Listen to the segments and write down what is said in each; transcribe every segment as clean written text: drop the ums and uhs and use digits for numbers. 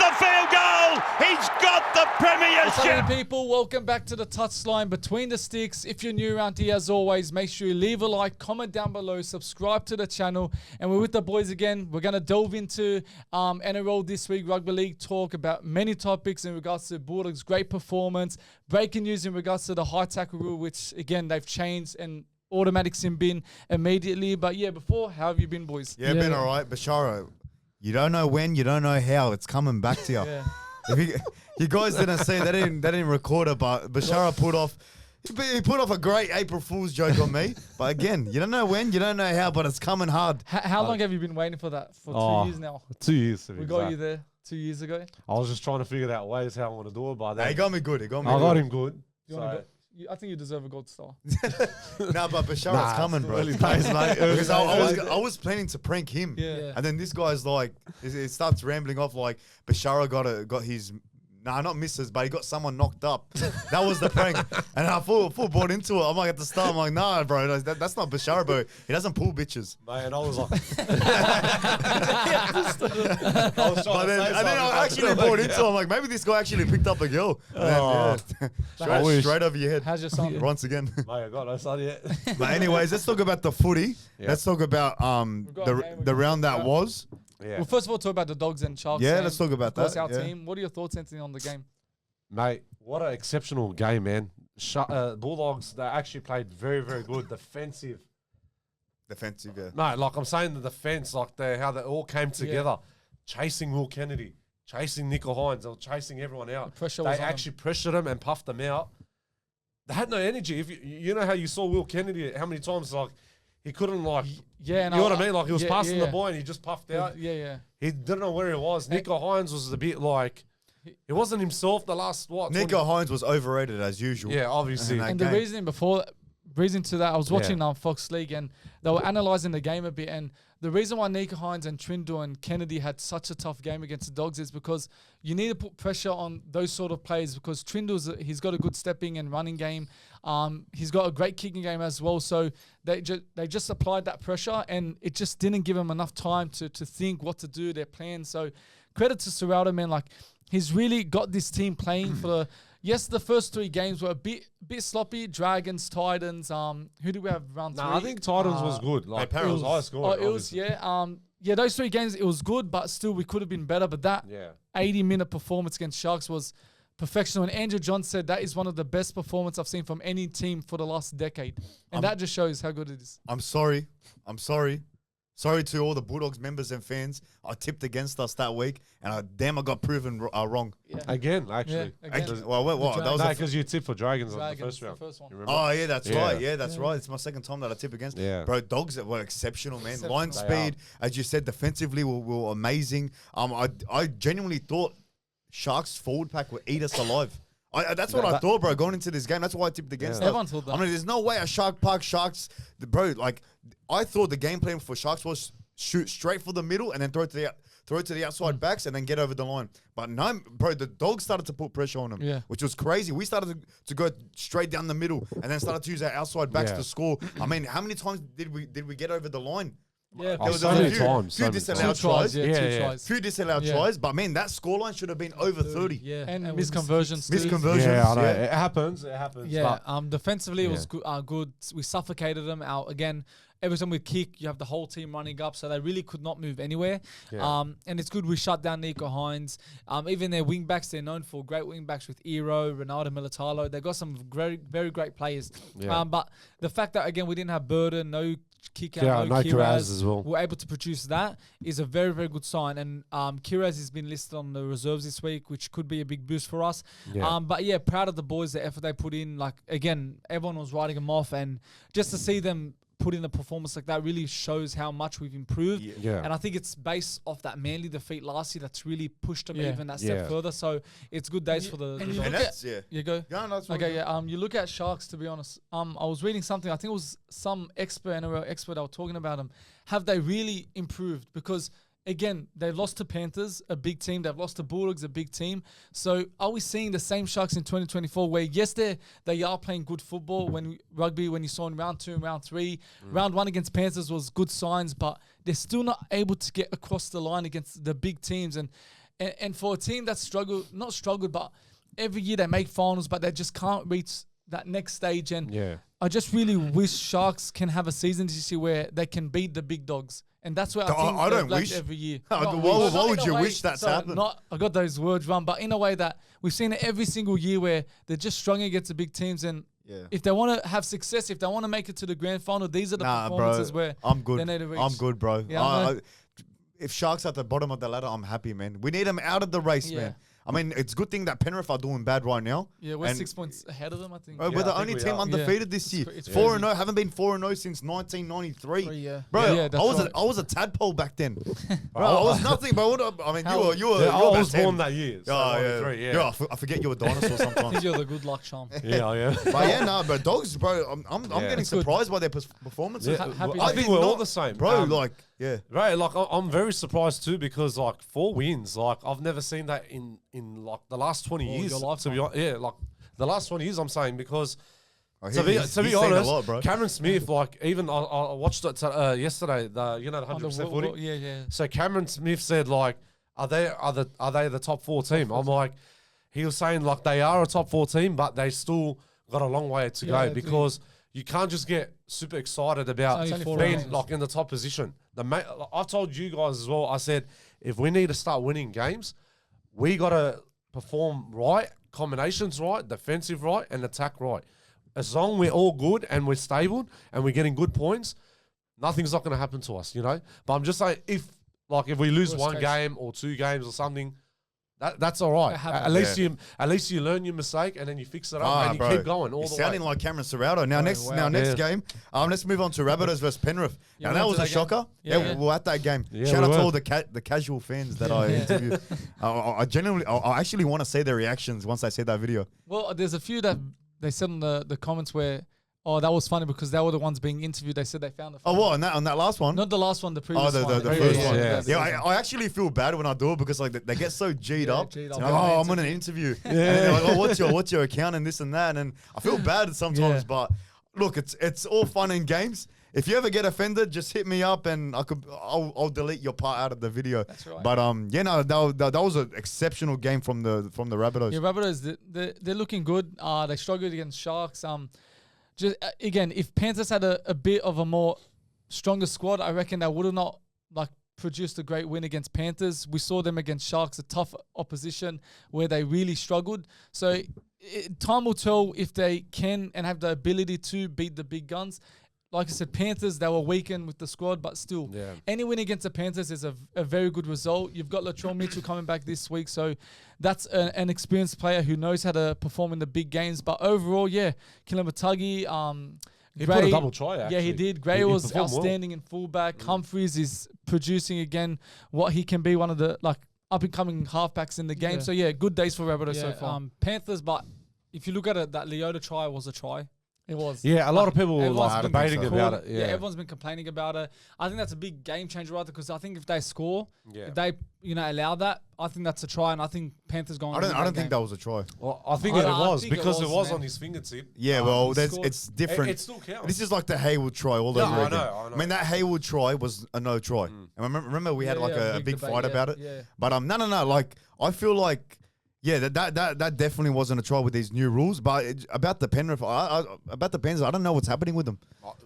the field goal. He's got the What's premiership. happening, people? Welcome back to the Touchline Between the Sticks. If you're new around here, as always, make sure you leave a like, comment down below, subscribe to the channel. And we're with the boys again. We're going to delve into NRL this week, rugby league talk about many topics in regards to Bulldogs' great performance, breaking news in regards to the high tackle rule, which, again, they've changed and automatic sin bin immediately. But, yeah, before, how have you been, boys? Yeah, been all right. Bashara, you don't know when, you don't know how. It's coming back to you. Yeah. If you guys didn't see, they didn't record it, but Bashara put off a great April Fool's joke on me. But again, you don't know when, you don't know how, but it's coming hard. How long have you been waiting for that? For 2 years now? 2 years. We got you there 2 years ago. I was just trying to figure out ways how I want to do it, but He got me good. I got him good. You wanna go? I think you deserve a gold star. No, but Bashara's coming, bro. Early days, mate. Because I was planning to prank him. Yeah. And then this guy's like, it starts rambling off like Bashara got his, not misses, but he got someone knocked up. That was the prank. And I full bought into it. I'm like, at the start, I'm like, nah, bro, that's not Bashara, bro. He doesn't pull bitches. Mate, and I was like, But then I actually bought into it. I'm like, maybe this guy actually picked up a girl. And then, straight over your head. How's your son? Once again. mate, I got no son yet. But anyways, let's talk about the footy. Yeah. Let's talk about the round that was. Yeah. Well, first of all, talk about the Dogs and Sharks. Yeah, game. let's talk about Of course, that, our yeah. team. What are your thoughts, Anthony, on the game? Mate, what an exceptional game, man. Bulldogs, they actually played very, very good. Defensive. Defensive, yeah. No, like I'm saying, the defense, like how they all came together, chasing Will Kennedy, chasing Nico Hines, they were chasing everyone out. The pressure They was on actually pressured them and puffed them out. They had no energy. If you know how you saw Will Kennedy, how many times like he couldn't like, Yeah, you know what I mean? Like he was passing the yeah. ball and he just puffed out. Yeah. He didn't know where he was. Nico Hines was a bit like, he wasn't himself the last, what? Nico Hines was overrated as usual. Yeah, obviously. And And the game. reason to that, I was watching Yeah. Fox League and they were analysing the game a bit. And the reason why Nico Hines and Trindle and Kennedy had such a tough game against the Dogs is because you need to put pressure on those sort of players because he's got a good stepping and running game. He's got a great kicking game as well. So they just applied that pressure and it just didn't give him enough time to think what to do, their plan. So credit to Serraldo, man. Like he's really got this team playing for the. Yes, the first 3 games were a bit sloppy. Dragons, Titans. Who do we have round 3? I think Titans was good. Like Parrot was high score. It was, yeah. Yeah, those 3 games, it was good, but still we could have been better. But that 80-minute performance against Sharks was perfectional. And Andrew John said that is one of the best performances I've seen from any team for the last decade. And that just shows how good it is. I'm sorry. Sorry to all the Bulldogs members and fans. I tipped against us that week, and I got proven wrong. Yeah. Again, actually. Yeah, again. Actually, well, what? That was No, a because you tipped for Dragons on the Dragons, first the round. first one. You remember? Oh, yeah, that's Yeah. right. Yeah, that's right. It's my second time that I tip against. Yeah. Bro, Dogs were exceptional, man. Exceptional. Line They speed, as you said, defensively were amazing. I genuinely thought Sharks forward pack would eat us alive. That's what I thought, bro, going into this game. That's why I tipped against us. Everyone thought that. I mean, there's no way a Sharks, bro, like, I thought the game plan for Sharks was shoot straight for the middle and then throw it to the outside backs and then get over the line. But no, bro, the Dogs started to put pressure on them, which was crazy. We started to go straight down the middle and then started to use our outside backs to score. I mean, how many times did we get over the line? Yeah, There was so a many few times. few So many disallowed Two tries, tries. yeah, Yeah, two yeah. tries. Few disallowed Yeah. tries, but man, that scoreline should have been over 30. Yeah, and misconversions too. Misconversions. Yeah, I know. Yeah. It happens. Yeah, But defensively it was good. We suffocated them out again. Every time we kick, you have the whole team running up, so they really could not move anywhere. Yeah. And it's good we shut down Nico Hines. Even their wing backs, they're known for great wing backs with Ero, Ronaldo Militalo. They've got some very, very great players. Yeah. But the fact that, again, we didn't have Burden, no kick out, Yeah, no Kiraz as well. We're able to produce that is a very, very good sign. And Kiraz has been listed on the reserves this week, which could be a big boost for us. Yeah. But yeah, proud of the boys, the effort they put in. Like, again, everyone was writing them off, and just to see them put in a performance like that really shows how much we've improved. Yeah. And I think it's based off that Manly defeat last year that's really pushed them even that step Yeah. further. So it's good days for the And Dogs. that's, You go. Yeah, no, that's what Okay, yeah. You look at Sharks, to be honest. I was reading something. I think it was some NRL expert that were talking about them. Have they really improved? Because again, they lost to Panthers, a big team. They've lost to Bulldogs, a big team. So are we seeing the same Sharks in 2024 where, yes, they are playing good football when you saw in round 2 and round 3. Round 1 against Panthers was good signs, but they're still not able to get across the line against the big teams. And And for a team that's not struggled, but every year they make finals, but they just can't reach that next stage. And I just really wish Sharks can have a season this year where they can beat the big dogs. And that's where I don't wish every year. Why would you wish that's happened? I got those words wrong, but in a way that we've seen it every single year where they're just strong against the big teams. And if they want to have success, if they want to make it to the grand final, these are the performances where they need to reach. I'm good, bro. Yeah, if Sharks at the bottom of the ladder, I'm happy, man. We need them out of the race, man. I mean, it's a good thing that Penrith are doing bad right now. Yeah, we're 6 points ahead of them, I think. Bro, we're the only team undefeated this year. 4-0, haven't been 4-0 since 1993. Bro, I was a tadpole back then. Bro, I was nothing, bro. I mean, you were. I was born that year. So I forget you were a dinosaur sometimes. I think you're the good luck charm. Yeah. But but Dogs, bro, I'm getting surprised by their performances. I think we're all the same, bro. Right, like I'm very surprised too because like 4 wins, like I've never seen that in like the last 20 years. To be honest, like the last 20 years, I'm saying because to be honest, Cameron Smith, like even I watched it yesterday. The 100% footy. So Cameron Smith said like, are they the top 4 team? I'm like, he was saying like they are a top 4 team, but they still got a long way to go because you can't just get super excited about being like in the top position. I've told you guys as well. I said if we need to start winning games, we got to perform right, combinations right, defensive right, and attack right. As long as we're all good and we're stable and we're getting good points, nothing's not going to happen to us, you know. But I'm just saying if we lose one game or 2 games or something. That's all right. At least you learn your mistake and then you fix it up and you keep going all the way. Sounding like Cameron Serrato. Now next game, let's move on to Rabbitohs versus Penrith. Now that was a shocker. We're at that game. Shout out to all the casual fans that I interviewed. I actually want to see their reactions once I see that video. Well, there's a few that they said in the comments where, oh, that was funny because they were the ones being interviewed. They said they found the. Oh, what on that last one? Not the last one, the previous one. The first one. Yeah, I actually feel bad when I do it because like they get so G'd up. I'm on an interview. And they're like, oh, what's your account and this and that, and I feel bad sometimes. But look, it's all fun and games. If you ever get offended, just hit me up and I'll delete your part out of the video. That's right. But that was an exceptional game from the Rabbitohs. Yeah, Rabbitohs they're looking good. They struggled against Sharks. Just again, if Panthers had a bit of a more stronger squad, I reckon they would have not like produced a great win against Panthers. We saw them against Sharks, a tough opposition where they really struggled. So time will tell if they can and have the ability to beat the big guns. Like I said, Panthers, they were weakened with the squad, but still, any win against the Panthers is a very good result. You've got Latrell Mitchell coming back this week, so that's an experienced player who knows how to perform in the big games. But overall, Kilamatagi, he put a double try, actually. Yeah, he did. Gray was outstanding in fullback. Humphries is producing again what he can be, one of the like up-and-coming halfbacks in the game. So, good days for Rabbitohs so far. Panthers, but if you look at it, that Leota try was a try. It was. Yeah, a lot of people were like debating about it. Yeah, everyone's been complaining about it. I think that's a big game changer, right? Because I think if they score, if they allow that, I think that's a try, and I think Panthers going. I don't think that was a try. Well, I think it was because it was on his fingertip. Yeah, well, it's different. It still counts. This is like the Haywood try all over again. I know. I mean, that Haywood try was a no try. And remember we had like a big fight about it. Yeah. But no. Like I feel like. Yeah, that definitely wasn't a try with these new rules. But about the Penrith, about the Panthers, I don't know what's happening with them.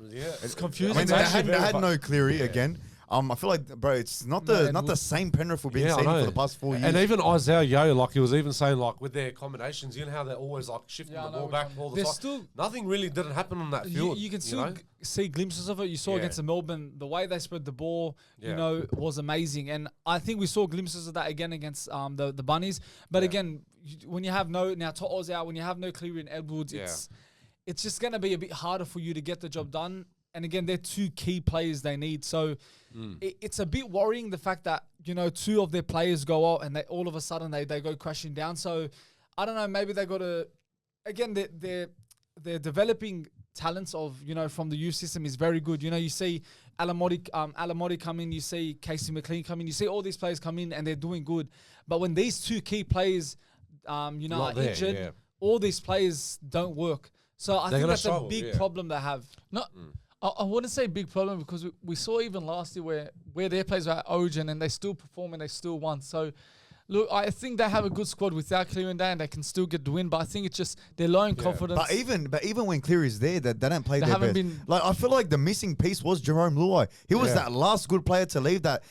It's confusing. I mean, they had no Cleary again. I feel like, bro, it's not the same Penrith we've been seeing for the past 4 years. And even Isaiah Yeo, like he was even saying, like with their combinations, you know how they're always like shifting the ball back all the time. Nothing really didn't happen on that field. You can still see glimpses of it. You saw against the Melbourne, the way they spread the ball, was amazing. And I think we saw glimpses of that again against the Bunnies. But again, when you have To'o's out, when you have no Cleary and Edwards, it's just going to be a bit harder for you to get the job done. And again, they're 2 key players they need. So it's a bit worrying the fact that, 2 of their players go out and they all of a sudden they go crashing down. So I don't know, maybe they got to, again, they're developing talents of, from the youth system is very good. You see Alamotti come in, you see Casey McLean come in, you see all these players come in and they're doing good. But when these 2 key players, are injured, all these players don't work. So I think that's a big problem they have. I wouldn't say big problem because we saw even last year where their players were at Origin and they still perform and they still won. So, Look, I think they have a good squad without Cleary and Day, and they can still get the win. But I think it's just they're low in confidence. But even when Cleary's there, they don't play They their haven't best. been- Like I feel like the missing piece was Jerome Luai. He was that last good player to leave that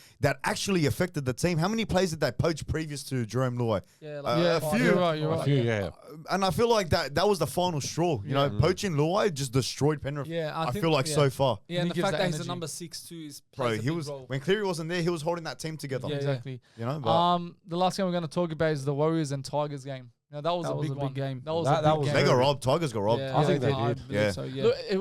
actually affected the team. How many players did they poach previous to Jerome Luai? Yeah, a few. You're right. A few, yeah. And I feel like that was the final straw. You know, poaching Luai just destroyed Penrith. Yeah, I I think- feel like yeah. so far. Yeah, And and he the gives fact that that he's the energy. number 6 too is Bro, plays a he big was role. when Cleary wasn't there, he was holding that team together. Yeah, exactly. You know, but The last game we're going to talk about is the Warriors and Tigers game. Now that was a big one. game. That was That- a that big was game. they got very- robbed. Tigers got robbed. Yeah, I think they I did. believe Yeah. so, yeah. Look, it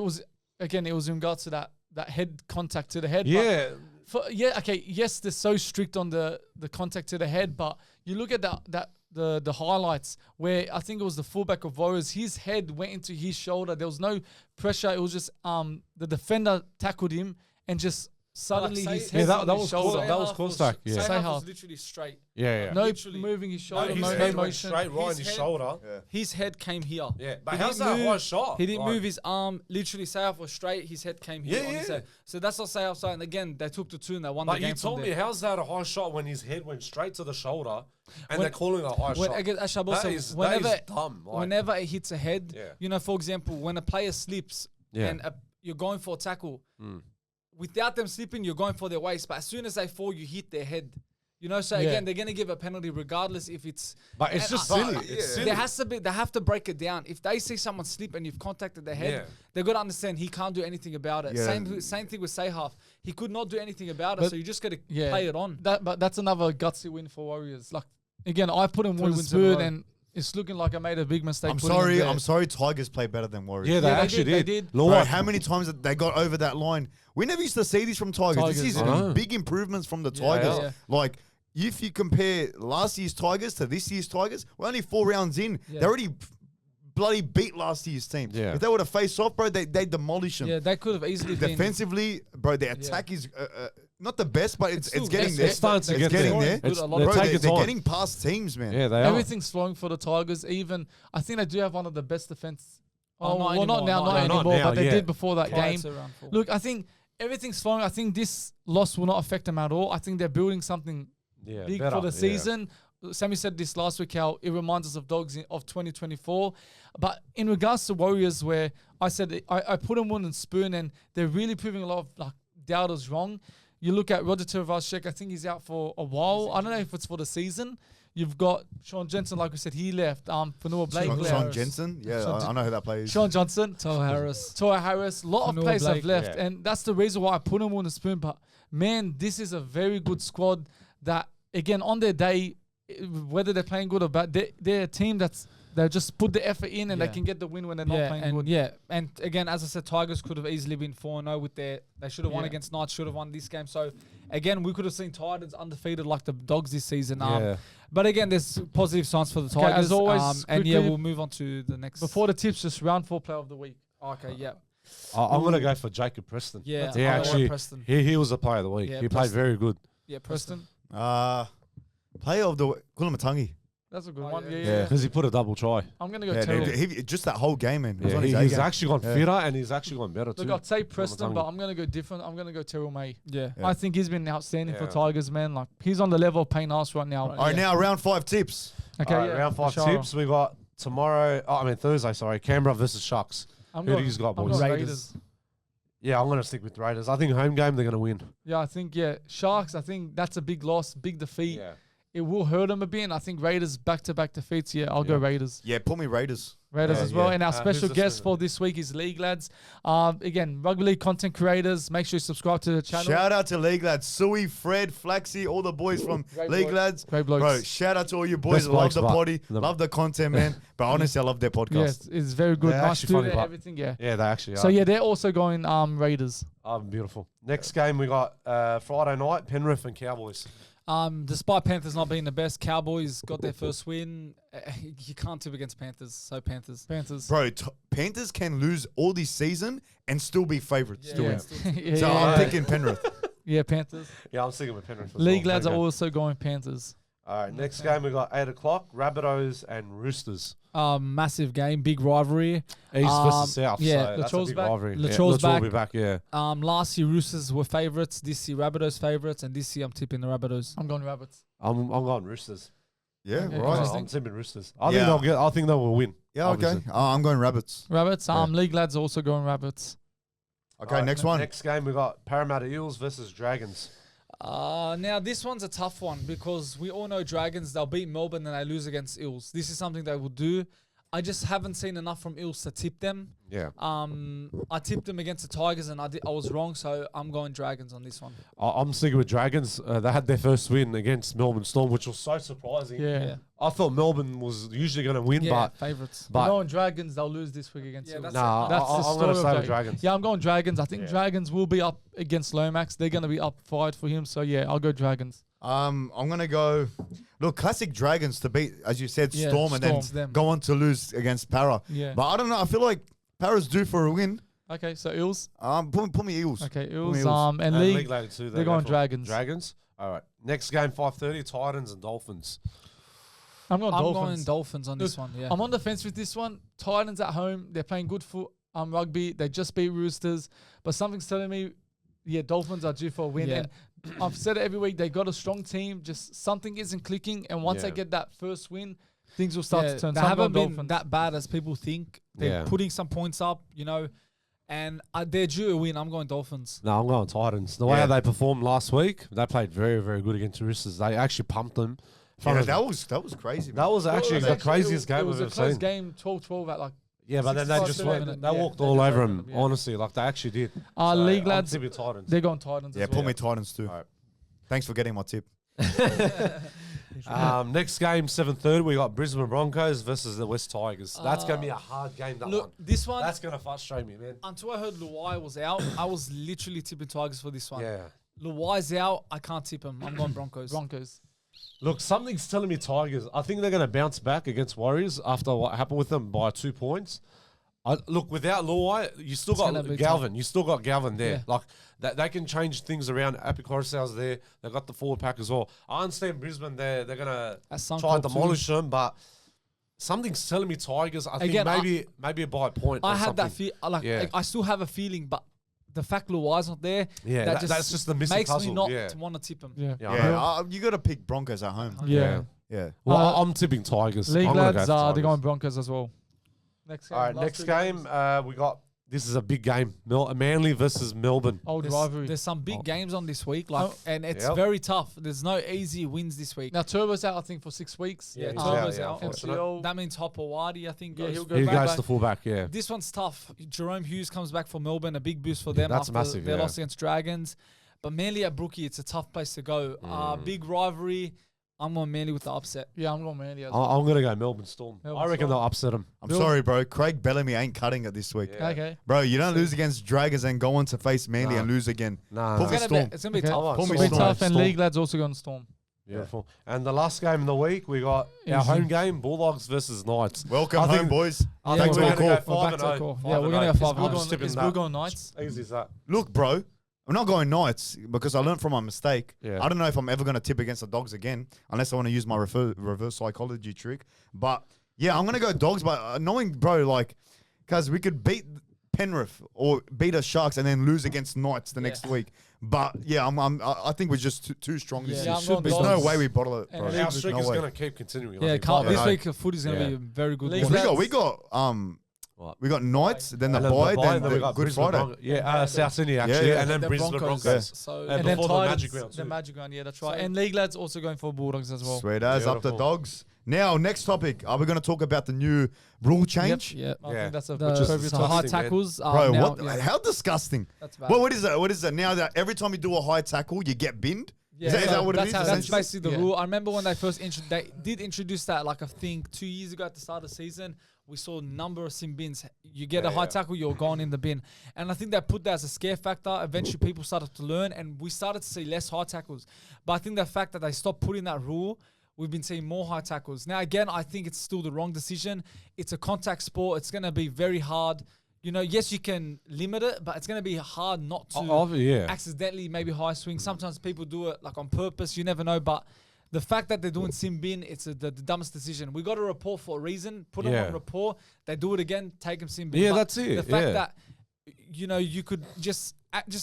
was in regards to that head contact to the head. Yeah. But yes, they're so strict on the contact to the head, but you look at the highlights where I think it was the fullback of Warriors. His head went into his shoulder. There was no pressure. It was just the defender tackled him and just suddenly Like, his say- head Yeah, on that his was shoulder. cool. That was cool stack. Yeah. Say Sayhalf half. was literally straight. Yeah. No Literally. moving his shoulder, his no head went motion. straight right His in his head- shoulder. His head came here. Yeah, but He how's didn't that move- high shot? He didn't Like- move his arm. Literally, Sayhalf was straight. His head came here Yeah, on his yeah. head. So that's what Sayhalf saying. And again, they took the 2 and they won But the game you told from me, there. how's that a high shot when his head went straight to the shoulder and When- they're calling it a high When, shot? again, Ashab That also, is whenever, dumb. Like, whenever it hits a head, Yeah. you know, for example, when a player slips Yeah. and you're going for a tackle, without them slipping, you're going for their waist. But as soon as they fall, you hit their head. You know, so again, they're going to give a penalty regardless if it's. But it's and just I- silly. yeah. It's silly. There has to be. They have to break it down. If they see someone slip and you've contacted their head, Yeah. they've got to understand he can't do anything about it. Yeah. Same thing with Sayhalf. He could not do anything about it, But- so you just got to Yeah. play it on. But that's another gutsy win for Warriors. Like again, I put him 3 with wins in a spoon, row. and it's looking like I made a big mistake. I'm putting him sorry. there. I'm sorry. Tigers play better than Warriors. Yeah, they Yeah, they actually did, they did. did. Bro, Lord, how many times that they got over that line? We never used to see this from Tigers. Tigers, This is I know. big improvements from the Tigers. yeah. Like, if you compare last year's Tigers to this year's Tigers, we're only 4 rounds in. Yeah. They already bloody beat last year's team. Yeah. If they would have faced off, bro, they demolish them. Yeah, they could have easily been. Defensively, bro, their attack is not the best, but it's still- getting it's- there. it's starting to It's get getting there. there. It's- Bro, they're they're taking time. getting past teams, man. Yeah, they are. Everything's flowing for the Tigers. Even I think they do have one of the best defense. Oh, not well, not anymore, now, not not now. anymore, Not but now, they yeah. did before that prior game. to round 4. Look, I think everything's flowing. I think this loss will not affect them at all. I think they're building something Yeah, big better, for the yeah. season. Sammy said this last week how it reminds us of Dogs of 2024. But in regards to Warriors, where I said I put them on and spoon, and they're really proving a lot of like doubters wrong. You look at Roger Tavares, I think he's out for a while. I don't know if it's for the season. You've got Sean Jensen, like we said, he left. Fanua Blake left. Sean Jensen? Yeah, I know who that plays. Sean Johnson. Toa Harris. Toa Harris. A lot of Fanua players have Blake. left. Yeah. And that's the reason why I put them on the spoon. But, man, this is a very good squad that, again, on their day, whether they're playing good or bad, they're a team they just put the effort in and they Yeah. can get the win when they're not playing good. And again, as I said, Tigers could have easily been 4-0 with they should have won Yeah. against Knights, should have won this game. So again, we could have seen Titans undefeated like the Dogs this season. Yeah. But again, there's positive signs for the Okay, Tigers. as always, and quickly, we'll move on to the next. Before the tips, just round 4 player of the week. Okay, yeah. I'm going to go for Jacob Preston. Yeah, He I know actually, Preston. he was the player of the week. Yeah, he played Preston. very good. Yeah, Preston. Player of the Kulamatangi. That's a good Oh, one. yeah. Yeah, Yeah. yeah. Because he put a double try. I'm going to go Yeah, Terrell. just that whole game, man. It was Yeah, on his he's A game. actually gone Yeah. fitter and he's actually gone better too. Look, I'd say Preston, Kulamatangi. but I'm going to go different. I'm going to go Terrell May. Yeah. Yeah. I think he's been outstanding for Yeah. Tigers, man. Like, he's on the level of Payne Haas right now. Right. All right, now round 5 tips. Okay, All right, yeah, round 5 Shara. tips. We got Thursday, sorry. Canberra versus Sharks. I'm Who do going- you got, I'm boys? going Raiders. Yeah, I'm going to stick with Raiders. I think home game, they're going to win. Yeah, I think, Sharks, I think that's a big loss, big defeat. Yeah. It will hurt them a bit. And I think Raiders back-to-back defeats. Yeah, I'll go Yeah. Raiders. Yeah, put me Raiders. Raiders Yeah, as well. yeah. And our Who's special the guest special- for this week is League Lads. Again, rugby league content creators. Make sure you subscribe to the channel. Shout out to League Lads. Sui, Fred, Flaxy, all the boys from Great League blokes. Lads. Great blokes. Bro, shout out to all you boys. Best Love blokes, the but potty. the- Love the content, man. But honestly, I love their podcast. Yes, it's very good. They're Nice actually funny, studio, but- everything, yeah. Yeah, they actually are. So, yeah, they're also going Raiders. Beautiful. Next game, we got Friday night, Penrith and Cowboys. Despite Panthers not being the best, Cowboys got their first win. You can't tip against Panthers. So Panthers. Bro, Panthers can lose all this season and still be favourites to Yeah. win. yeah, So yeah, I'm yeah. picking Penrith. Yeah, Panthers. Yeah, I'm sticking with Penrith. as League well. Lads are Okay. also going Panthers. All right, next game, we got 8 o'clock, Rabbitohs and Roosters. Massive game, big rivalry. East versus South. yeah, so that's a Latrell's big back. rivalry. Latrell's Latrell will be back, yeah. Last year Roosters were favourites. This year Rabbitohs favourites, and this year I'm tipping the Rabbitohs. I'm going Rabbits. I'm going Roosters. Yeah, Okay, right. interesting. I'm tipping Roosters. I Yeah. think they will win. Yeah, okay. obviously. I'm going Rabbits. Rabbits. League lads also going Rabbits. Okay, Alright, next one. Next game we got Parramatta Eels versus Dragons. Now this one's a tough one because we all know Dragons, they'll beat Melbourne and they lose against Eels. This is something they will do. I just haven't seen enough from Eels to tip them. Yeah. I tipped them against the Tigers and I was wrong, so I'm going Dragons on this one. I'm sticking with Dragons. They had their first win against Melbourne Storm, which was so surprising. Yeah. I thought Melbourne was usually going to win, but Favourites. but- I'm going Dragons. They'll lose this week against Yeah, Eels. that's nah, That's I'm the going to story of say Dragons. with Dragons. Yeah, I'm going Dragons. I think Yeah. Dragons will be up against Lomax. They're going to be up fight for him. So, yeah, I'll go Dragons. I'm gonna go. Look, classic Dragons to beat, as you said, Yeah, Storm, and Storm. then Them. go on to lose against Para. Yeah. But I don't know. I feel like Para's due for a win. Okay, so Eels. Put me Eels. Okay, me Eels. Eels. And And League. League later too. they're go going for Dragons. Dragons. All right. Next game, 5:30. Titans and Dolphins. I'm going I'm Dolphins. going Dolphins on this Look, one. Yeah. I'm on the fence with this one. Titans at home. They're playing good rugby. They just beat Roosters. But something's telling me, yeah, Dolphins are due for a win. Yeah. And I've said it every week. They got a strong team. Just something isn't clicking. And once they Yeah. get that first win, things will start to turn. They So I'm haven't going been Dolphins. that bad as people think. They're Yeah. putting some points up, and they're due a win. I'm going Dolphins. No, I'm going Titans. The way Yeah. they performed last week, they played very, very good against the Roosters. They actually pumped them. Yeah, that was crazy. That was Well, actually it the was craziest it game was I've a ever close seen. game, 12-12 at like. Yeah, but then they 65 just to went, 11, they yeah, walked they all just over went them. over them, yeah. Honestly, like they actually did. League I'm lads, tipping Titans. they're going Titans Yeah, as put well. me Titans too. All right. Thanks for getting my tip. Next game, 7:30. We got Brisbane Broncos versus the West Tigers. That's going to be a hard game. That Look, one. this one, That's going to frustrate me, man. until I heard Luai was out, I was literally tipping Tigers for this one. Yeah. Luai's out, I can't tip him. I'm going Broncos. Broncos. Look, something's telling me Tigers. I think they're going to bounce back against Warriors after what happened with them by 2 points. Look, without Luai, you still got gonna be Galvin. You still got Galvin there. Yeah. Like they can change things around. Api Coruscant's there. They've got the forward pack as well. I understand Brisbane. They're going to At try Suncorp and demolish them, but something's telling me Tigers. I think Again, maybe by a point. I or had that something. feel. I still have a feeling, but the fact Luai's not there, Yeah, that's just the missing makes puzzle. me not Yeah. to want to tip him. Yeah. Yeah, Yeah, I know. you got to pick Broncos at home. Yeah. Yeah. Well, Uh, I'm tipping Tigers. League I'm gonna lads, go for they're Tigers. going Broncos as well. Next game. All right, last next two game, games. we got. This is a big game. Manly versus Melbourne. Old There's, rivalry. there's some big Oh. games on this week, Oh. and it's Yep. very tough. There's no easy wins this week. Now Turbo's out, I think, for 6 weeks. Yeah, he's Turbo's out, out. unfortunate. MCL. That means Hopewadi, I think. Yeah, goes he'll for- go He back. goes to fullback, yeah. This one's tough. Jerome Hughes comes back for Melbourne, a big boost for them that's after massive, their yeah. loss against Dragons. But Manly at Brookie, it's a tough place to go. Big rivalry. I'm on Manly with the upset. Yeah, I'm going Manly as well. I'm going to go Melbourne Storm. Melbourne I reckon Storm. they'll upset them. I'm sorry, bro. Craig Bellamy ain't cutting it this week. Yeah. Okay. Bro, you don't lose against Dragons and go on to face Manly Nah. and lose again. Nah, Put nah. me Storm. It's gonna be Okay. tough. Pull me Be Storm. tough, and Storm. League lads also going Storm. Beautiful. And the last game of the week, we got our Easy. home game, Bulldogs versus Knights. Welcome I home, think- boys. I Thanks think for we're the going to call. go We're 5 back to and call. 0. Yeah, we're going to go 5 I'm and just tipping Is that. Bull going Knights? Easy as that. Look, bro, I'm not going Knights because I learned from my mistake. Yeah. I don't know if I'm ever going to tip against the Dogs again unless I want to use my reverse psychology trick. But yeah, I'm going to go Dogs. But knowing, bro, like, because we could beat Penrith or beat the Sharks and then lose against Knights the next week. But yeah, I think we're just too strong this Yeah, year. I'm going There's Dogs. no way we bottle it, And bro. League Our streak No is way. going to keep continuing. Yeah, I think. this know. week footy's gonna Yeah. be a very good. League one. lads- We got What? we got Knights, then the And then bye, the then we the got Good Brisbane Friday. Broncos. Yeah, South Sydney actually, yeah. and then The Brisbane Broncos. So And And then before the Titans, Magic round the too. Magic round, yeah, that's right. So- And League lads also going for Bulldogs as well. Sweet as up the Beautiful. Dogs. Now, next topic. Are we going to talk about the new rule change? yeah, I Yeah. think that's a the, Which is appropriate the topic. high disgusting, man. tackles. Bro, now, what? yeah, How disgusting. that's bad. Well, what is that? What is that? Now that every time you do a high tackle, you get binned? Is that what it that's is? That's essentially? basically the Yeah. rule. I remember when they first they did introduce that, like I think 2 years ago at the start of the season. We saw a number of sin bins. You get a high tackle, you're gone in the bin. And I think they put that as a scare factor. Eventually, people started to learn, and we started to see less high tackles. But I think the fact that they stopped putting that rule, we've been seeing more high tackles. Now, again, I think it's still the wrong decision. It's a contact sport. It's going to be very hard. You know, yes, you can limit it, but it's going to be hard not to Yeah. accidentally maybe high swing. Sometimes people do it like on purpose. You never know. But the fact that they're doing sin bin, it's the dumbest decision. We got a report for a reason. Put them Yeah. on report. They do it again. Take them sin bin. Yeah, But that's it, The fact yeah. that you know you could just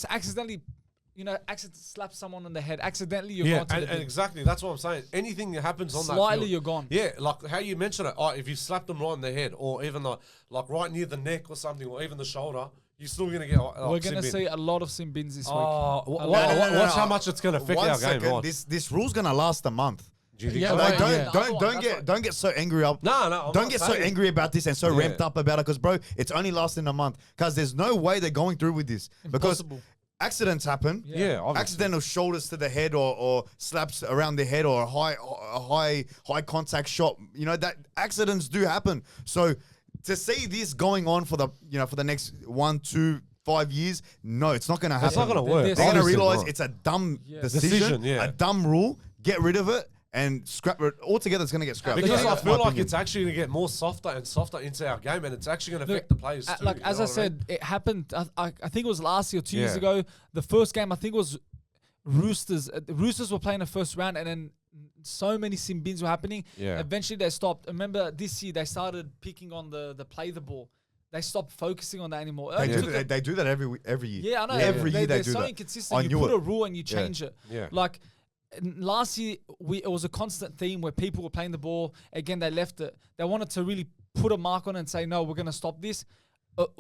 accidentally slap someone on the head, accidentally you're Yeah, gone to the and bin. exactly. That's what I'm saying. Anything that happens on that Slightly, field, you're gone. Yeah, like how you mentioned it. Oh, if you slap them right in the head, or even like right near the neck or something, or even the shoulder, you're still gonna get. We're going to see a lot of sin bins this week. Oh, no, watch no. how much it's gonna affect One our game. second, Right? this rule's gonna last a month. Do you think Yeah, so? right, Don't yeah. don't get so angry up. No, I'm Don't not get so saying- angry about this and so Yeah. ramped up about it, because bro, it's only lasting a month. Because there's no way they're going through with this. Because Impossible. accidents happen. Yeah, obviously. Accidental shoulders to the head or slaps around the head or a high contact shot. That accidents do happen. So to see this going on for the next 1, 2, 5 years, no, it's not going to happen. It's not gonna work. They're They're going to Obviously realize not. it's a dumb Decision, decision, yeah. a dumb rule. Get rid of it and scrap it altogether. It's going to get scrapped. Because Yeah. I That's my feel like opinion. it's actually going to get more softer and softer into our game, and it's actually going to Look, affect the players too. Like you as know I what said, it happened. I think it was last year, 2 years Yeah. ago. The first game, I think, was Roosters. The Roosters were playing the first round, and then so many sin bins were happening. Yeah. Eventually, they stopped. Remember, this year they started picking on the play the ball. They stopped focusing on that anymore. They, It do, took they, a- they do that every year. Yeah, I know. Every year they they're do so that. inconsistent. I You knew put it. a rule and you change it. Yeah. Like last year, it was a constant theme where people were playing the ball. Again, they left it. They wanted to really put a mark on it and say, no, we're going to stop this.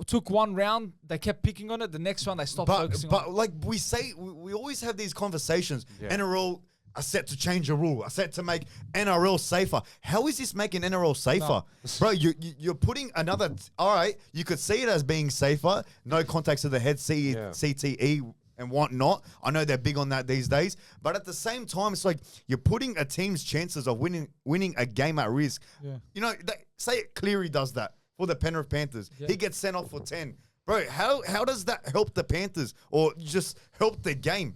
Took one round, they kept picking on it. The next round, they stopped focusing on But it. like we say, we always have these conversations. Yeah. NRL are set to change a rule, are set to make NRL safer. How is this making NRL safer? Bro, you're putting another... all right, you could see it as being safer. No contacts to the head, CTE and whatnot. I know they're big on that these days. But at the same time, it's like you're putting a team's chances of winning a game at risk. Yeah. Say Cleary does that for the Penrith Panthers. Yeah. He gets sent off for 10. Bro, how does that help the Panthers or just help the game?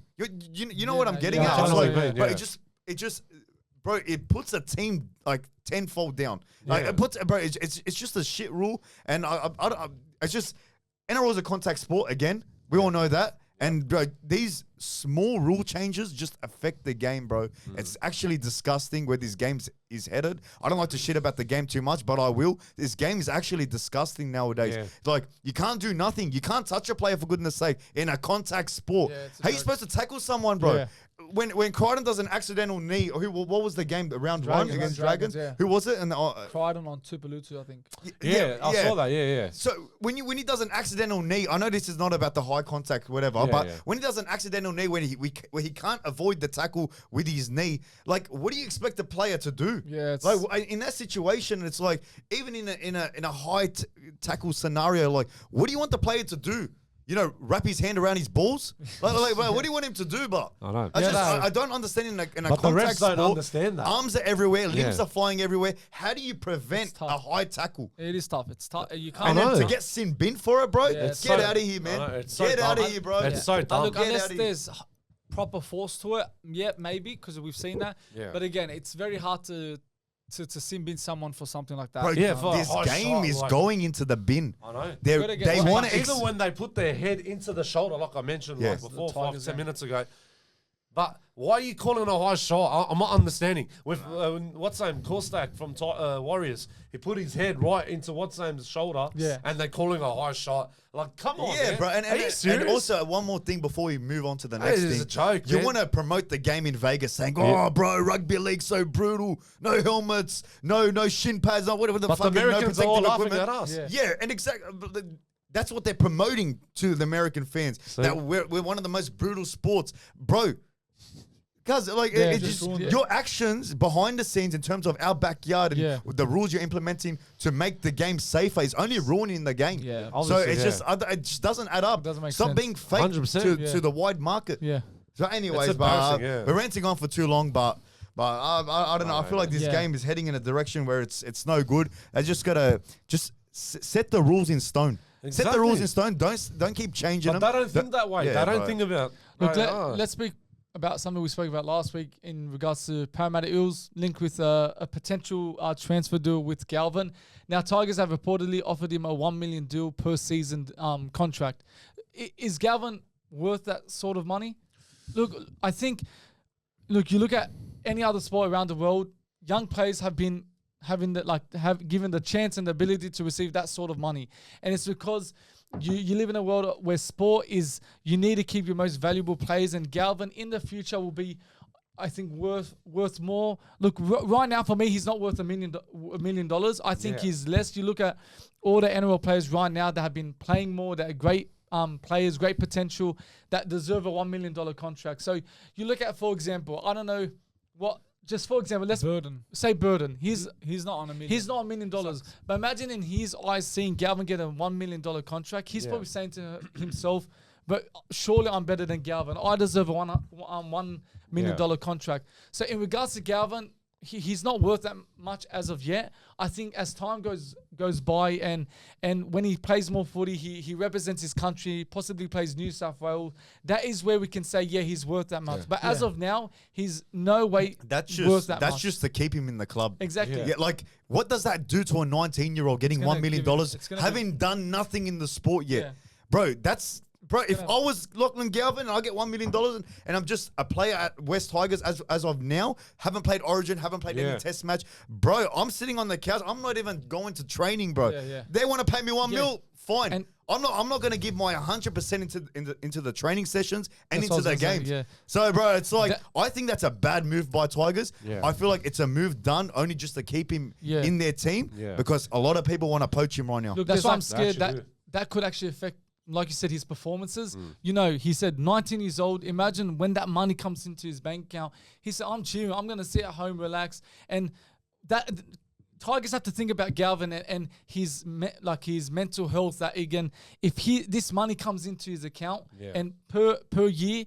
You know what I'm getting yeah, at? I It's know like, what you mean, bro, yeah. it just, bro, it puts a team like tenfold down. Like Yeah. it puts, bro, it's just a shit rule, and it's just NRL is a contact sport again. We all know that. And bro, these small rule changes just affect the game, bro. It's actually disgusting where this game is headed. I don't like to shit about the game too much, but I will. This game is actually disgusting nowadays. Yeah. It's like you can't do nothing. You can't touch a player for goodness sake in a contact sport. Yeah, it's a How you joke. supposed to tackle someone, bro? Yeah. When Crichton does an accidental knee, or what was the game? Round one Dragons. against Dragons, Dragons. yeah. Who was it? And Crichton on Tupelutu, I think. Yeah, I saw that. Yeah. So when he does an accidental knee, I know this is not about the high contact, whatever, Yeah, but yeah. when he does an accidental knee, where he can't avoid the tackle with his knee, like what do you expect the player to do? Yeah, it's- like in that situation, it's like even in a high tackle scenario, like what do you want the player to do? Wrap his hand around his balls? Like, what do you want him to do, but? I know. I don't understand in a But the refs contact don't sport, understand that. arms are everywhere, limbs Yeah. are flying everywhere. How do you prevent It's tough. a high tackle? It is tough. It's tough. You And can't. then know. to get sin bin for it, bro, Yeah, get it's so- out of here, I man. know, it's so Get out of dumb. here, bro. It's so dumb. Look, Get unless out of here. there's proper force to it, yeah, maybe, because we've seen that. Yeah. But again, it's very hard to sin bin someone for something like that. Bro, Yeah, for a this high game shot, is like- going into the bin. I know. Gotta get They changed. want to. Even when they put their head into the shoulder, like I mentioned Yes. like before, The 5, Tigers 10 game. minutes ago. But why are you calling it a high shot? I'm not understanding. With what's name, Korstak from Warriors, he put his head right into what's name's shoulder, Yeah. and they're calling a high shot. Like, come on, Yeah, man. bro. Are you And serious? also, one more thing before we move on to the Hey, next this is thing. a joke, You man. want to promote the game in Vegas saying, Yeah. oh, bro, rugby league's so brutal. No helmets, no shin pads, no whatever the But the fucking no Americans are all protective laughing equipment. at us. Yeah. Yeah, and exactly. That's what they're promoting to the American fans. See? That we're one of the most brutal sports. Bro, because like Yeah, it just just ruined it. your actions behind the scenes in terms of our backyard and Yeah. the rules you're implementing to make the game safer is only ruining the game. Yeah. So Obviously, it's yeah. just it just doesn't add up. It doesn't make Stop sense. being fake 100%, to yeah. the wide market. Yeah. So anyways, It's but embarrassing, yeah. we're ranting on for too long, but I don't know. I feel like this Yeah. game is heading in a direction where it's no good. I just gotta set the rules in stone. Set the rules in stone. Don't keep changing But them. they don't think that way. Yeah, they don't bro. think about. Look, Right, let's speak about something we spoke about last week in regards to Parramatta Eels linked with a potential transfer deal with Galvin. Now, Tigers have reportedly offered him a $1 million deal per season contract. Is Galvin worth that sort of money? Look, I think, you look at any other sport around the world, young players have been having have given the chance and the ability to receive that sort of money. And it's because you live in a world where sport is, you need to keep your most valuable players, and Galvin in the future will be, I think, worth more. Look, right now for me, he's not worth $1 million. I think he's less. You look at all the NRL players right now that have been playing more, that are great players, great potential, that deserve a $1 million contract. So you look at, for example, I don't know what. Just for example, let's say Burden. He's not on $1 million. He's not $1 million. But imagine in his eyes seeing Galvin get a $1 million contract. He's probably saying to himself, but surely I'm better than Galvin. I deserve a $1 million contract. So in regards to Galvin, he's not worth that much as of yet. I think as time goes by and when he plays more footy, he represents his country, possibly plays New South Wales. That is where we can say, he's worth that much. But as of now, he's no way worth that much. That's just to keep him in the club. Exactly. Yeah, like, what does that do to a 19-year-old getting $1 million, having done nothing in the sport yet? Yeah. Bro, if I was Lachlan Galvin and I get $1 million and I'm just a player at West Tigers as of now, haven't played Origin, haven't played any test match, bro, I'm sitting on the couch. I'm not even going to training, bro. They want to pay me $1 mil, fine. And I'm not going to give my 100% into the training sessions and into the games. So, bro, it's like, I think that's a bad move by Tigers. I feel like it's a move done only just to keep him in their team because a lot of people want to poach him right now. Look, that's why I'm scared that could actually affect, like you said, his performances. You know, he said 19 years old. Imagine when that money comes into his bank account. He said, I'm chilling. I'm going to sit at home, relax. And that Tigers have to think about Galvin and his mental health. That again, if this money comes into his account and per year,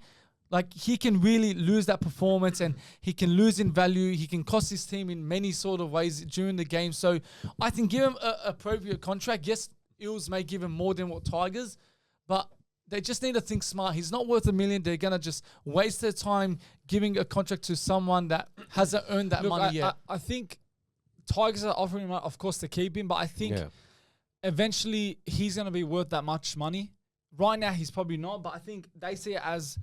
like, he can really lose that performance and he can lose in value. He can cost his team in many sort of ways during the game. So I think give him an appropriate contract. Yes, Eels may give him more than what Tigers, but they just need to think smart. He's not worth $1 million. They're going to just waste their time giving a contract to someone that hasn't earned that money yet. I think Tigers are offering him, of course, to keep him, but I think eventually he's going to be worth that much money. Right now, he's probably not, but I think they see it as,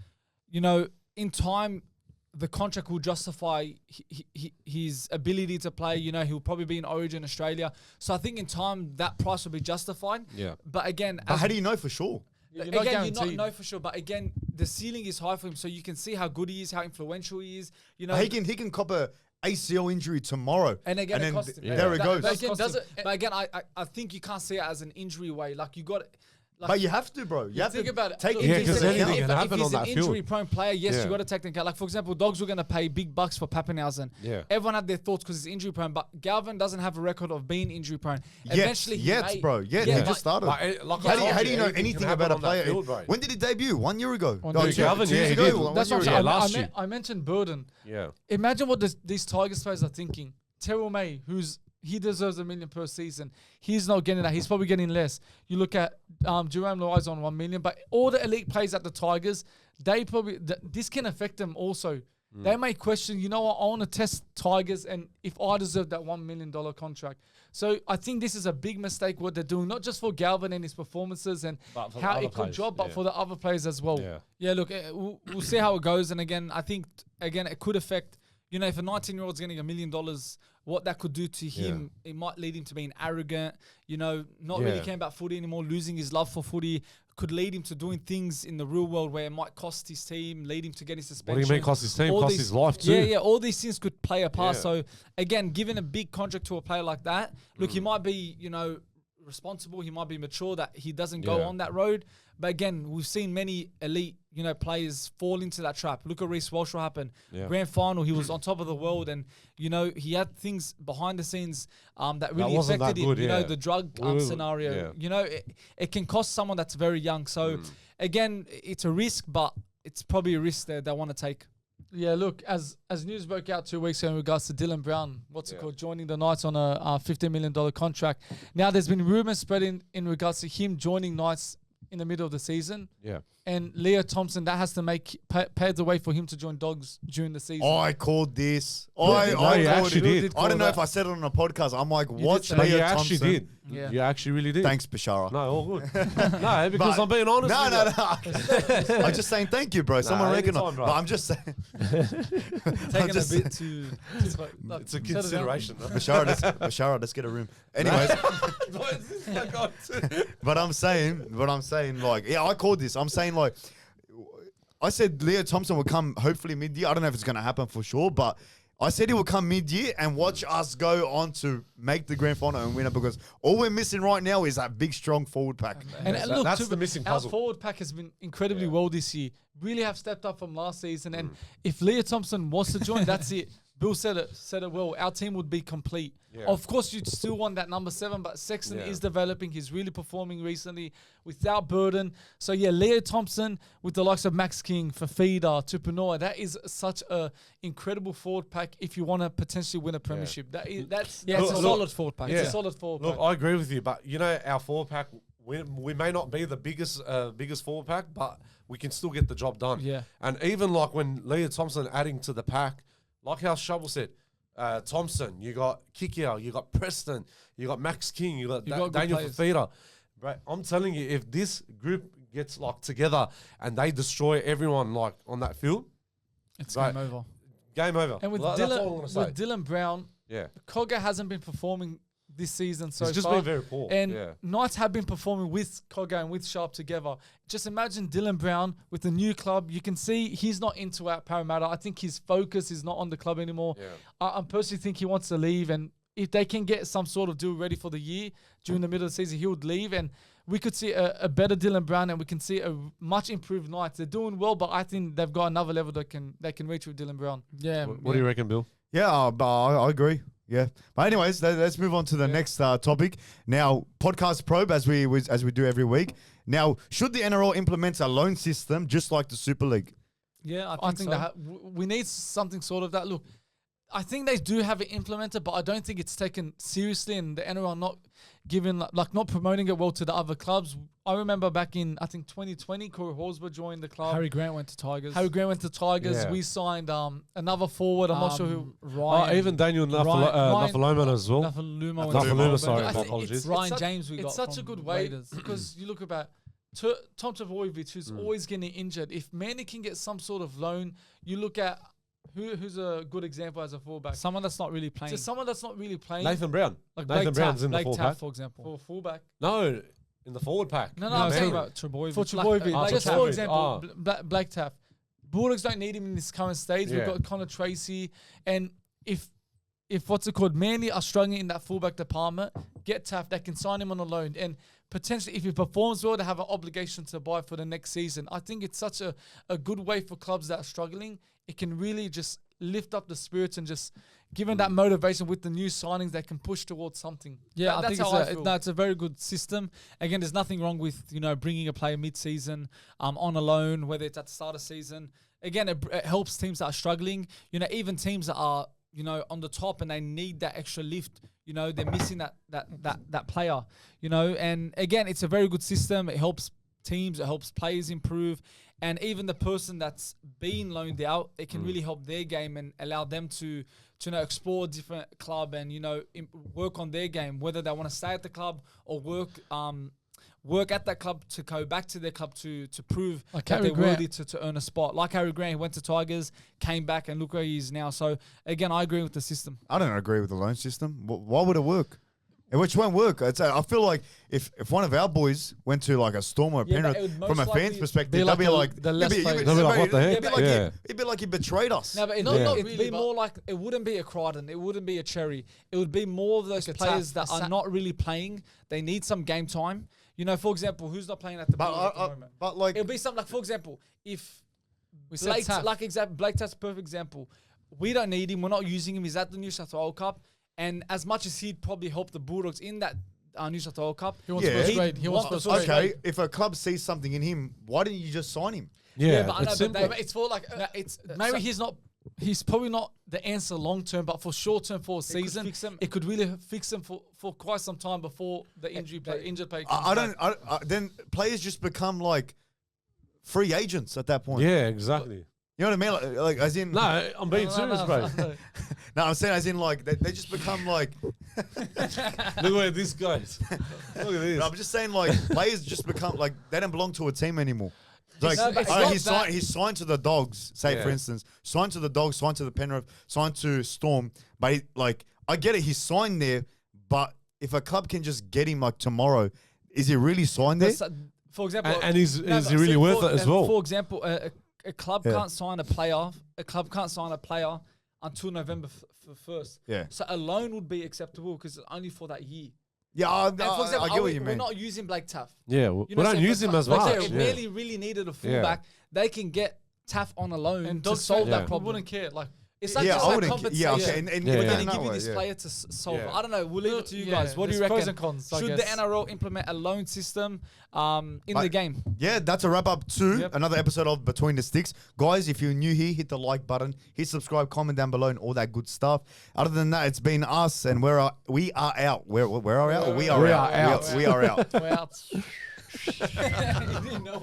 in time, the contract will justify his ability to play. He'll probably be in Origin Australia. So I think in time, that price will be justified. Yeah. But again... But how do you know for sure? You not know for sure. But again, the ceiling is high for him. So you can see how good he is, how influential he is. He can cop a ACL injury tomorrow. And again, it costs him. There it goes. But again, I think you can't see it as an injury way. Like, you got... but you have to, bro. You have think to about it. take it. Because anything can happen on that field. If he's an injury-prone player, yes, you got to take them. Like, for example, Dogs were going to pay big bucks for Pappenhausen. Yeah. Everyone had their thoughts because he's injury-prone, but Galvin doesn't have a record of being injury-prone. Eventually, he just started. How do you know anything about a player? Field, when did he debut? 1 year ago. Galvin, 2 years ago. That's what I'm saying. I mentioned Burden. Yeah. Imagine what these Tigers players are thinking. Terrell May, he deserves $1 million per season. He's not getting that. He's probably getting less. You look at Jerome Luai's on $1 million, but all the elite players at the Tigers, they probably this can affect them also. They may question, I want to test Tigers, and if I deserve that $1 million contract. So I think this is a big mistake what they're doing, not just for Galvin and his performances and how it could drop, but for the other players as well. Yeah, look, we'll see how it goes. And again, I think it could affect. If a 19-year-old's getting $1 million, what that could do to him, it might lead him to being arrogant, not really caring about footy anymore, losing his love for footy, could lead him to doing things in the real world where it might cost his team, lead him to getting suspension. What do you mean cost his team? Cost his life too. Yeah, all these things could play a part. So, again, giving a big contract to a player like that, look, he might be, responsible, he might be mature, that he doesn't go on that road. But again, we've seen many elite, players fall into that trap. Look at Reece Walsh, what happened. Grand final, he was on top of the world, and he had things behind the scenes that really affected him. The drug scenario. It can cost someone that's very young. So again, it's a risk, but it's probably a risk that they want to take. Yeah, look, as news broke out 2 weeks ago in regards to Dylan Brown, joining the Knights on a $15 million contract. Now, there's been rumours spreading in regards to him joining Knights in the middle of the season. Yeah. And Leo Thompson, that has to pave the way for him to join Dogs during the season. I called this. I called it. Did. I don't know if I said it on a podcast. I'm like, what's Leo Thompson? Actually did. Yeah. You actually really did. Thanks, Bashara. No, all good. No, because I'm being honest. No, with you. I'm just saying thank you, bro. Someone recognize. anytime, bro. But I'm just saying. Taking just- a bit to It's a consideration. no? Bashara, let's get a room. Anyways, What is this guy got to? but I'm saying, like, yeah, I called this. I'm saying, like, I said Leo Thompson will come hopefully mid-year. I don't know if it's going to happen for sure, but I said he will come mid-year and watch us go on to make the grand final and win it, because all we're missing right now is that big, strong forward pack. And look, that's the missing our puzzle. forward pack has been incredibly well this year. Really have stepped up from last season. And if Leo Thompson was to join, that's it. Bill said it well. Our team would be complete. Yeah. Of course, you'd still want that number 7, but Sexton Yeah. is developing. He's really performing recently without burden. So, yeah, Leo Thompson with the likes of Max King, Fafita, Tupanoa, that is such a incredible forward pack if you want to potentially win a premiership. That's it's a Look, solid forward pack. it's a solid forward Look, pack. I agree with you, but you know, our forward pack, we may not be the biggest forward pack, but we can still get the job done. Yeah. And even like when Leo Thompson adding to the pack, like how Shovel said, Thompson, you got Kikia, you got Preston, you got Max King, you got, got good Daniel players. Fafita. Right, I'm telling you, if this group gets like together and they destroy everyone like on that field, It's right. game over. game over. And with That's all I'm gonna say. Dylan Brown, Yeah, Cogger hasn't been performing this season so it's just far. been very poor. And yeah. Knights have been performing with Cogger and with Sharp together. Just imagine Dylan Brown with the new club. You can see he's not into our Parramatta. I think his focus is not on the club anymore. Yeah. I personally think he wants to leave. And if they can get some sort of deal ready for the year during the middle of the season, he would leave. And we could see a better Dylan Brown, and we can see a much improved Knights. They're doing well, but I think they've got another level that they can reach with Dylan Brown. Yeah. What do you reckon, Bill? Yeah, but I agree. Yeah, but anyways, let's move on to the next topic. Now, podcast probe as we do every week. Now, should the NRL implement a loan system just like the Super League? Yeah, I I think think so. we need something sort of that. Look, I think they do have it implemented, but I don't think it's taken seriously, and the NRL not giving not promoting it well to the other clubs. I remember back in I think 2020, Corey Horsburgh joined the club. Harry Grant went to Tigers. Harry Grant went to Tigers. Yeah. We signed another forward. I'm not sure who. Ryan. Even Daniel Ryan- Nafaloma as well. Nafaluma went Nafaluma, to sorry, I my think apologies. it's Ryan such- James we got It's such a from good way Raiders. because you look about Tom Trbojevic, who's always getting injured. If Manny can get some sort of loan, you look at who's a good example as a fullback. Someone that's not really playing. Just someone that's not really playing. Nathan Brown. Like Nathan Blake Brown's Taff- in the Blake full Taff, pack. for example. for fullback. No, in the forward pack. No, No, I'm I'm saying talking about Trbojevic. for Trbojevic. Like, Just Taff. for example, Oh. Blake Taff. Bulldogs don't need him in this current stage. We've Yeah. got Connor Tracy, and if what's it called, Manly are struggling in that fullback department, get Taff. They can sign him on a loan, and potentially, if he performs well, they have an obligation to buy for the next season. I think it's such a good way for clubs that are struggling. It can really just lift up the spirits and just give them that motivation with the new signings. They can push towards something. Yeah, I that's think how I feel. it's a very good system. Again, there's nothing wrong with bringing a player mid-season on a loan, whether it's at the start of season. Again, it helps teams that are struggling. Even teams that are on the top and they need that extra lift. They're missing that player. And again, it's a very good system. It helps teams. It helps players improve. And even the person that's been loaned out, it can really help their game and allow them to explore a different club and work on their game, whether they want to stay at the club or work at that club to go back to their club to prove Like that Harry they're Grant. worthy to earn a spot. Like Harry Grant, he went to Tigers, came back, and look where he is now. So again, I agree with the system. I don't agree with the loan system. Why would it work? Which won't work. I feel like if one of our boys went to like a Storm or a Yeah, but Penrith, it would most from a fan's likely perspective, be they'll like be the- like, the less you'd be- players. They'll be like, what the heck? It'd be like Yeah. it'd be like he betrayed us. No, but it'd be more like it wouldn't be a Crichton, it wouldn't be a Cherry. It would be more of those Like a players Taff, that are not really playing. They need some game time. For example, who's not playing at the Bulldogs at the moment? But like, It'll be something like, for example, if We said Blake, Taff. Blake Taff's a perfect example. We don't need him. We're not using him. He's at the New South Wales Cup, and as much as he'd probably help the Bulldogs in that New South Wales Cup, He wants Yeah. first He'd grade. He wants want first the grade. first okay, if a club sees something in him, why didn't you just sign him? Yeah, but I know, it's but simple. they- It's for like it's maybe he's probably not the answer long term, but for short term for a season, fix him. it could really fix him for quite some time before the injured play. Comes I back. don't. Then players just become like free agents at that point. Yeah, exactly. You know what I mean? Like as in. No, I'm being serious, bro. No, I'm saying as in like they just become like Look where this goes. Look at this. But I'm just saying, like, players just become like they don't belong to a team anymore. Like, No, but it's not he's signed to the Dogs, say Yeah. for instance, signed to the Dogs, signed to the Penrith, signed to Storm. But I get it, he's signed there. But if a club can just get him like tomorrow, is he really signed there? For example, And is he but really see, worth it as well? For example, a club Yeah. can't sign a player. A club can't sign a player until November 1st. Yeah. So a loan would be acceptable because it's only for that year. Yeah, And for example, I get what you we're mean. not using Blake Taff. Yeah, we You know what don't I'm saying? use him But as clubs much. that Yeah. really needed a fullback. They can get Taff on a loan And to dogs solve Yeah. that problem. wouldn't care. Like, It's like Yeah, just I like wouldn't. compensation. Yeah, okay, and Yeah, We're yeah. going to that give you way, this yeah. player to solve it. Yeah. I don't know. We'll leave it to you Yeah, guys. What do you there's reckon? pros and cons, I Should the guess. NRL implement a loan system in the game? Yeah, that's a wrap up to Yep. another episode of Between the Sticks. Guys, if you're new here, hit the like button, hit subscribe, comment down below, and all that good stuff. Other than that, it's been us, and we are out. Where are we out? We are We out. are out. We are out. We're out. You didn't know